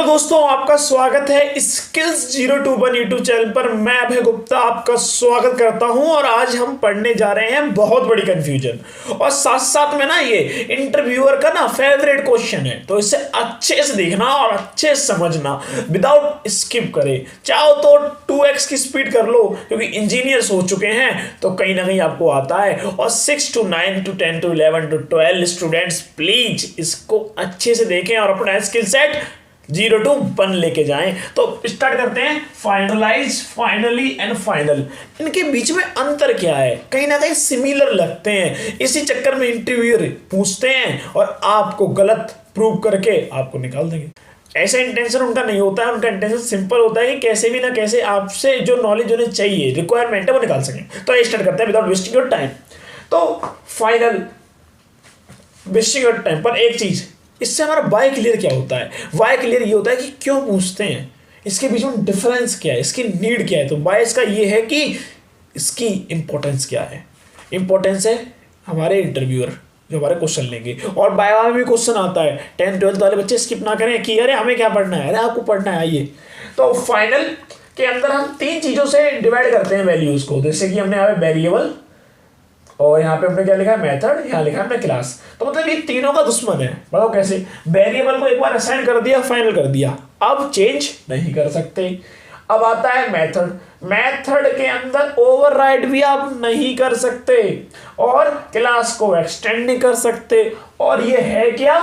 Hello दोस्तों, आपका स्वागत है स्किल्स 021 यूट्यूब चैनल पर। मैं अभय गुप्ता आपका स्वागत करता हूं और आज हम पढ़ने जा रहे हैं बहुत बड़ी कंफ्यूजन और साथ साथ में ना ये इंटरव्यूअर का ना फेवरेट क्वेश्चन है, तो इसे अच्छे से देखना और अच्छे से समझना विदाउट स्किप करे। चाहो तो 2x की स्पीड कर लो क्योंकि इंजीनियर्स हो चुके हैं तो कहीं ना कहीं आपको आता है। और 6 to 9 to 10 to 11 to 12 students please इसको अच्छे से देखें और अपना स्किल सेट 0 to 1 लेके जाएं। तो स्टार्ट करते हैं। फाइनलाइज, फाइनली एंड फाइनल, इनके बीच में अंतर क्या है? कहीं ना कहीं सिमिलर लगते हैं, इसी चक्कर में इंटरव्यूअर पूछते हैं और आपको गलत प्रूव करके आपको निकाल देंगे। ऐसा इंटेंशन उनका नहीं होता है, उनका इंटेंशन सिंपल होता है कि कैसे भी ना कैसे आपसे जो नॉलेज उन्हें चाहिए, रिक्वायरमेंट है, वो निकाल सकें। तो स्टार्ट करते हैं विदाउट वेस्टिंग योर टाइम। तो फाइनल वेस्टिंग योर टाइम पर एक चीज, इससे हमारा वाई क्लियर क्या होता है? वाई क्लियर ये होता है कि क्यों पूछते हैं, इसके बीच में डिफरेंस क्या है, इसकी नीड क्या है। तो वाई इसका ये है कि इसकी इंपॉर्टेंस क्या है। इंपॉर्टेंस है हमारे इंटरव्यूअर जो हमारे क्वेश्चन लेंगे, और बायो में भी क्वेश्चन आता है। 10th-12th वाले बच्चे स्किप ना करें कि अरे हमें क्या पढ़ना है, अरे आपको पढ़ना है। आइए, तो फाइनल के अंदर हम 3 चीजों से डिवाइड करते हैं वैल्यूज को। जैसे कि हमने यहाँ पे वेरिएबल और यहाँ पे हमने क्या लिखा है, मेथड, यहाँ लिखा है हमने क्लास। तो मतलब ये तीनों का दुश्मन है। बताओ कैसे? वेरिएबल को एक बार असाइन कर दिया, फाइनल कर दिया, अब चेंज नहीं कर सकते। अब आता है मेथड। मेथड के अंदर ओवरराइड भी आप नहीं कर सकते और क्लास को एक्सटेंड नहीं कर सकते। और ये है क्या?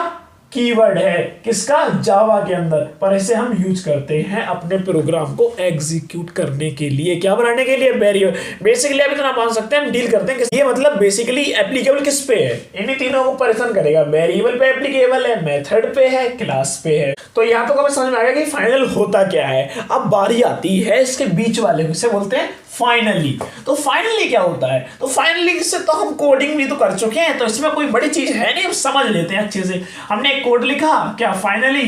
कीवर्ड है किसका? जावा के अंदर। पर इसे हम यूज करते हैं अपने प्रोग्राम को एग्जीक्यूट करने के लिए। क्या बनाने के लिए? वेरिएबल। बेसिकली आप इतना मान सकते हैं हम डील करते हैं ये मतलब बेसिकली एप्लीकेबल किस पे है? इन्हीं तीनों को परेशान करेगा। वेरिएबल पे एप्लीकेबल है, मेथड पे है, क्लास पे है। तो यहाँ तो हमें समझ में आ गया कि फाइनल होता क्या है। अब बारी आती है इसके बीच वाले, इसे बोलते हैं फाइनली। तो फाइनली क्या होता है? तो फाइनली से तो हम कोडिंग भी तो कर चुके हैं, तो इसमें कोई बड़ी चीज है नहीं, हम समझ लेते हैं अच्छे से। हमने एक कोड लिखा, क्या फाइनली,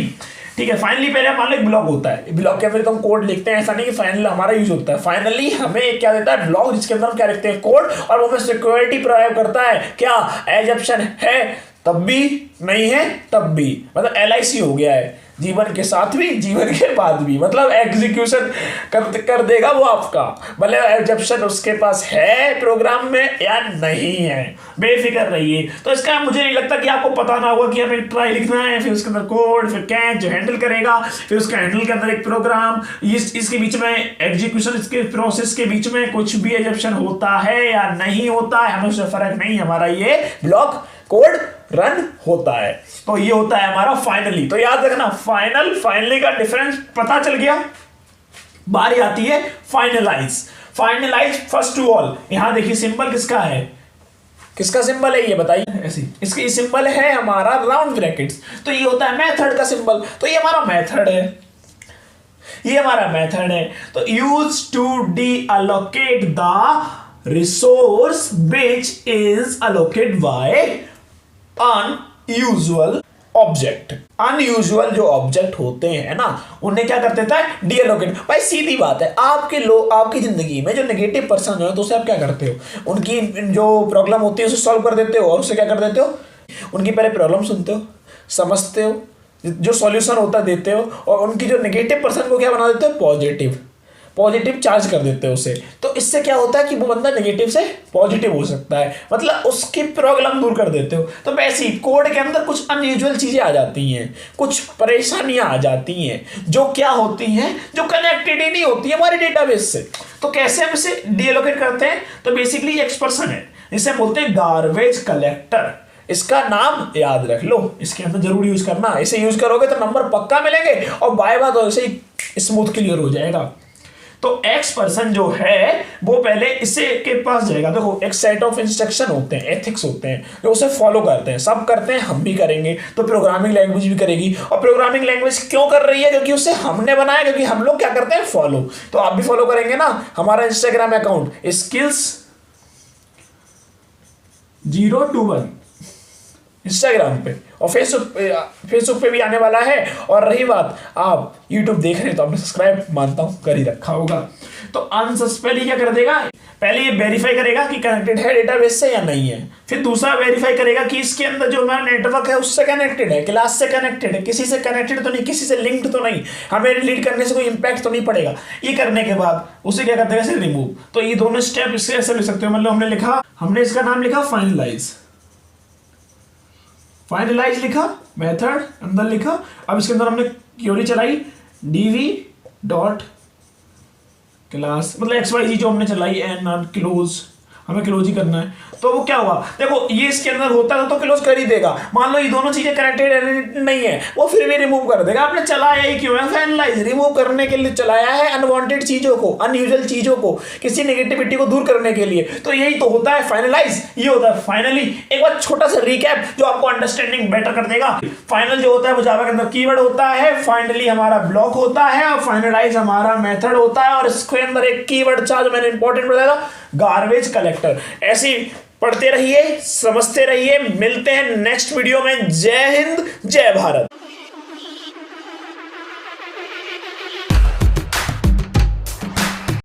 ठीक है। फाइनली पहले मान लो एक ब्लॉक होता है, ब्लॉक के अंदर तो हम कोड लिखते हैं, ऐसा नहीं कि फाइनल हमारा यूज होता है। फाइनली हमें क्या देता है? ब्लॉक, जिसके अंदर हम क्या लिखते हैं? कोड। और वो हमें सिक्योरिटी प्रोवाइड करता है। क्या एजम्पशन है तब भी, नहीं है तब भी, मतलब LIC हो गया है, जीवन के साथ भी जीवन के बाद भी, मतलब एग्जीक्यूशन कर देगा वो आपका, भले एग्जेप्शन उसके पास है प्रोग्राम में या नहीं है, बेफिक्र रहिए। तो इसका मुझे नहीं लगता कि आपको पता ना होगा कि हमें ट्राई लिखना है, फिर उसके अंदर कोड, फिर कैच जो हैंडल करेगा, फिर उसका हैंडल के अंदर एक प्रोग्राम, इसके बीच में एग्जीक्यूशन, इसके प्रोसेस के बीच में कुछ भी एग्जेप्शन होता है या नहीं होता है, हमें उससे फर्क नहीं। हमारा ये ब्लॉक कोड रन होता है। तो ये होता है हमारा फाइनली। तो याद रखना, फाइनल फाइनली का डिफरेंस पता चल गया। बारी आती है finalize. Finalize first to all, यहां देखिए सिंबल किसका है, किसका सिंबल है ये बताइए? ऐसी इसकी सिंबल है हमारा राउंड ब्रैकेट्स। तो ये होता है मेथड का सिंबल। तो ये हमारा मेथड है, ये हमारा मेथड है। तो use to deallocate the resource which is allocate by unusual object. Unusual जो ऑब्जेक्ट होते हैं ना, उन्हें क्या कर देता है? डीअलोकेट। भाई सीधी बात है, आपकी जिंदगी में जो नेगेटिव पर्सन है तो उसे आप क्या करते हो? उनकी जो प्रॉब्लम होती है उसे सॉल्व कर देते हो और उसे क्या कर देते हो? उनकी पहले प्रॉब्लम सुनते हो, समझते हो, जो सॉल्यूशन होता है देते हो, और उनकी जो नेगेटिव पर्सन को क्या बना देते हो? पॉजिटिव चार्ज कर देते हो उसे। तो इससे क्या होता है कि वो बंदा नेगेटिव से पॉजिटिव हो सकता है, मतलब उसकी प्रॉब्लम दूर कर देते हो। तो वैसे ही कोड के अंदर कुछ अनयूजुअल चीजें आ जाती हैं, कुछ परेशानियां आ जाती हैं, जो क्या होती हैं, जो कनेक्टेड ही नहीं होती है हमारे डेटाबेस से। तो कैसे हम इसे डीएलोकेट करते हैं? तो बेसिकली एक्सप्रेशन है, इसे बोलते हैं गार्बेज कलेक्टर। इसका नाम याद रख लो, इसके अंदर जरूर यूज करना। इसे यूज करोगे तो नंबर पक्का मिलेंगे और बाय बाय तो ऐसे ही स्मूथ क्लियर हो जाएगा। तो एक्स पर्सन जो है वो पहले इसे के पास जाएगा। देखो, एक सेट ऑफ इंस्ट्रक्शन होते हैं, एथिक्स होते हैं, जो उसे फॉलो करते हैं, सब करते हैं, हम भी करेंगे। तो प्रोग्रामिंग लैंग्वेज भी करेगी। और प्रोग्रामिंग लैंग्वेज क्यों कर रही है? क्योंकि उसे हमने बनाया, क्योंकि हम लोग क्या करते हैं? फॉलो। तो आप भी फॉलो करेंगे ना। हमारा इंस्टाग्राम अकाउंट स्किल्स 021 इंस्टाग्राम पे और फेसबुक पे भी आने वाला है। और रही बात आप यूट्यूब देख रहे हैं तो आपने सब्सक्राइब मानता हूं कर ही रखा होगा। तो अनसस्पेंड क्या कर देगा, पहले ये वेरीफाई करेगा कि कनेक्टेड है डेटाबेस से या नहीं है, फिर दूसरा वेरीफाई करेगा कि इसके अंदर जो हमारा नेटवर्क है उससे कनेक्टेड है, क्लास से कनेक्टेड है, किसी से कनेक्टेड तो नहीं, किसी से लिंक्ड तो नहीं, हमें डिलीट करने से कोई इंपैक्ट तो नहीं पड़ेगा। ये करने के बाद उसे क्या कर देगा, इसे रिमूव। तो ये दोनों स्टेप इससे ऐसे लिख सकते हो, मतलब हमने इसका नाम लिखा फाइनलाइज लिखा, मेथड अंदर लिखा। अब इसके अंदर हमने क्वेरी चलाई dv डॉट क्लास, मतलब XYZ जो हमने चलाई एन क्लोज, हमें क्लोज ही करना है। तो वो क्या हुआ, देखो ये इसके अंदर होता है तो क्लोज कर ही देगा। मान लो ये दोनों चीजें कनेक्टेड नहीं है, वो फिर भी रिमूव कर देगा। आपने चलाया ही क्यों है, फाइनलाइज, रिमूव करने के लिए चलाया है, अनवांटेड चीजों को, अनयूजुअल चीजों को, किसी नेगेटिविटी को दूर करने के लिए। तो यही तो होता है फाइनलाइज, ये होता है फाइनली। एक बार छोटा सा रिकैप जो आपको अंडरस्टैंडिंग बेटर कर देगा। फाइनल जो होता है वो जावा के अंदर कीवर्ड होता है, फाइनली हमारा ब्लॉक होता है और फाइनलाइज हमारा मेथड होता है। और इसके अंदर एक कीवर्ड था जो मैंने इंपॉर्टेंट बताया था, गार्बेज कलेक्टर। ऐसी पढ़ते रहिए, समझते रहिए, मिलते हैं नेक्स्ट वीडियो में। जय हिंद, जय भारत।